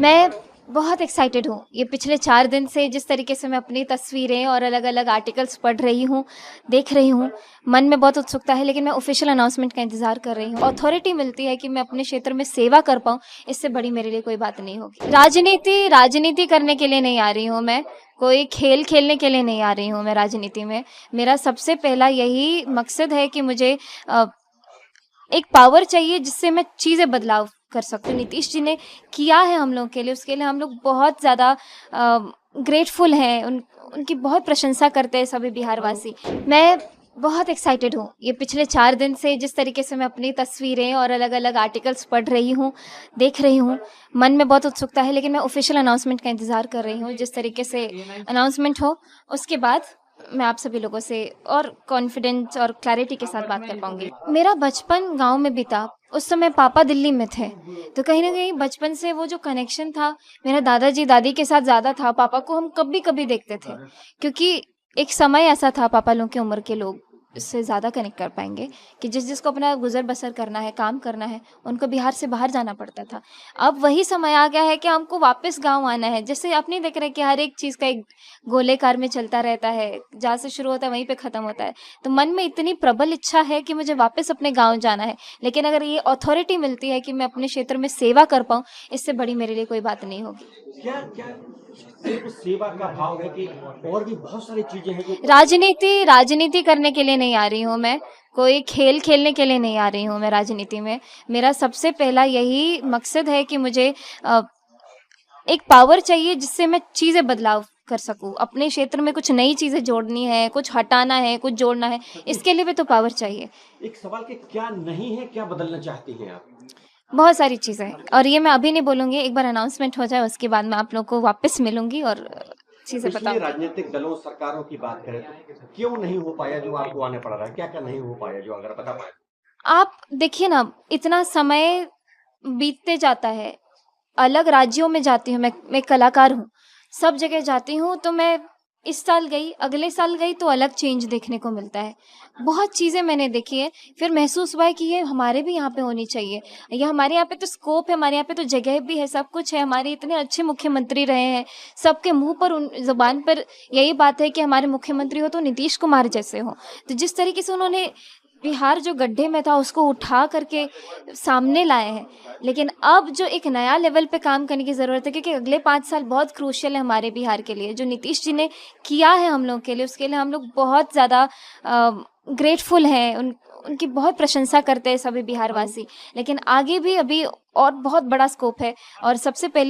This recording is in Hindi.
मैं बहुत एक्साइटेड हूँ। ये पिछले 4 दिन से जिस तरीके से मैं अपनी तस्वीरें और अलग-अलग आर्टिकल्स पढ़ रही हूँ, देख रही हूँ, मन में बहुत उत्सुकता है, लेकिन मैं ऑफ़िशियल अनाउंसमेंट का इंतज़ार कर रही हूँ। अथॉरिटी मिलती है कि मैं अपने क्षेत्र में सेवा कर पाऊँ, इससे बड़ी मेरे लिए कोई बात नहीं होगी। राजनीति करने के लिए नहीं आ रही हूँ मैं, कोई खेल खेलने के लिए नहीं आ रही हूँ मैं राजनीति में। मेरा सबसे पहला यही मकसद है कि मुझे अ, एक पावर चाहिए जिससे मैं चीज़ें बदलाव कर सकूँ। नीतीश जी ने किया है हम लोगों के लिए, उसके लिए हम लोग बहुत ज़्यादा ग्रेटफुल हैं। उनकी बहुत प्रशंसा करते हैं सभी बिहारवासी। मैं बहुत एक्साइटेड हूँ। ये पिछले 4 दिन से जिस तरीके से मैं अपनी तस्वीरें और अलग-अलग आर्टिकल्स पढ़ रही हूँ, देख रही हूँ, मन में बहुत उत्सुकता है, लेकिन मैं ऑफ़िशियल अनाउंसमेंट का इंतज़ार कर रही हूँ। जिस तरीके से अनाउंसमेंट हो, उसके बाद मैं आप सभी लोगों से और कॉन्फिडेंस और क्लैरिटी के साथ बात कर पाऊँगी। मेरा बचपन गाँव में बीता, उस समय पापा दिल्ली में थे, तो कहीं न कहीं बचपन से वो जो कनेक्शन था, मेरे दादाजी, दादी के साथ ज़्यादा था। पापा को हम कभी-कभी देखते थे, क्योंकि एक समय ऐसा था पापा लोगों की उम्र के लोग इससे ज़्यादा कनेक्ट कर पाएँगे कि जिसको अपना गुज़र-बसर करना है, काम करना है, उनको बिहार से बाहर जाना पड़ता था। अब वही समय आ गया है कि हमको वापस गाँव आना है। जैसे आप नहीं देख रहे कि हर एक चीज़ का एक गोलेकार में चलता रहता है, जहाँ से शुरू होता है वहीं पे ख़त्म होता है। तो मन में इतनी प्रबल इच्छा है कि मुझे वापस अपने गाँव जाना है, लेकिन अगर ये अथॉरिटी मिलती है कि मैं अपने क्षेत्र में सेवा कर पाऊँ, इससे बड़ी मेरे लिए कोई बात नहीं होगी। क्या क्या सिर्फ सेवा का भाव है कि और भी बहुत सारी चीजें हैं जो राजनीति करने के लिए नहीं आ रही हूँ मैं, कोई खेल खेलने के लिए नहीं आ रही हूँ मैं राजनीति में। मेरा सबसे पहला यही मकसद है कि मुझे अ, एक पावर चाहिए जिससे मैं चीज़ें बदलाव कर सकूँ। अपने क्षेत्र में कुछ नई चीज़ें जोड़नी है, कुछ हटाना है, कुछ जोड़ना है, इसके लिए भी तो पावर चाहिए। एक सवाल कि क्या नहीं है, क्या बदलना चाहती हैं आप? बहुत सारी चीज़ें हैं और ये मैं अभी नहीं बोलूँगी, एक बार अनाउंसमेंट हो जाए उसके बाद मैं आप लोग को वापस मिलूँगी और चीज़ें पिछले बताऊँगी। राजनीतिक दलों, सरकारों की बात करें तो क्यों नहीं हो पाया जो आपको आने पड़ रहा है? क्या-क्या नहीं हो पाया जो अगर बता पाएँ? आप देखिए ना, इतना समय बीतते जाता है, अलग राज्यों में जाती हूँ मैं कलाकार हूँ, सब जगह जाती हूँ तो मैं इस साल गई, अगले साल गई तो अलग चेंज देखने को मिलता है। बहुत चीज़ें मैंने देखी है, फिर महसूस हुआ है कि ये हमारे भी यहाँ पे होनी चाहिए। ये हमारे यहाँ पे तो स्कोप है, हमारे यहाँ पे तो जगह भी है, सब कुछ है, हमारे इतने अच्छे मुख्यमंत्री रहे हैं, सबके मुँह पर उन ज़ुबान पर यही बात है कि हमारे मुख्यमंत्री हो तो नीतीश कुमार जैसे हों। तो जिस तरीके से उन्होंने बिहार जो गड्ढे में था उसको उठा करके सामने लाए हैं। लेकिन अब जो एक नया लेवल पे काम करने की ज़रूरत है, क्योंकि अगले 5 साल बहुत क्रूशियल है हमारे बिहार के लिए। जो नीतीश जी ने किया है हम लोगों के लिए, उसके लिए हम लोग बहुत ज़्यादा ग्रेटफुल हैं। उनकी बहुत प्रशंसा करते हैं सभी बिहारवासी। लेकिन आगे भी अभी और बहुत बड़ा स्कोप है और सबसे पहली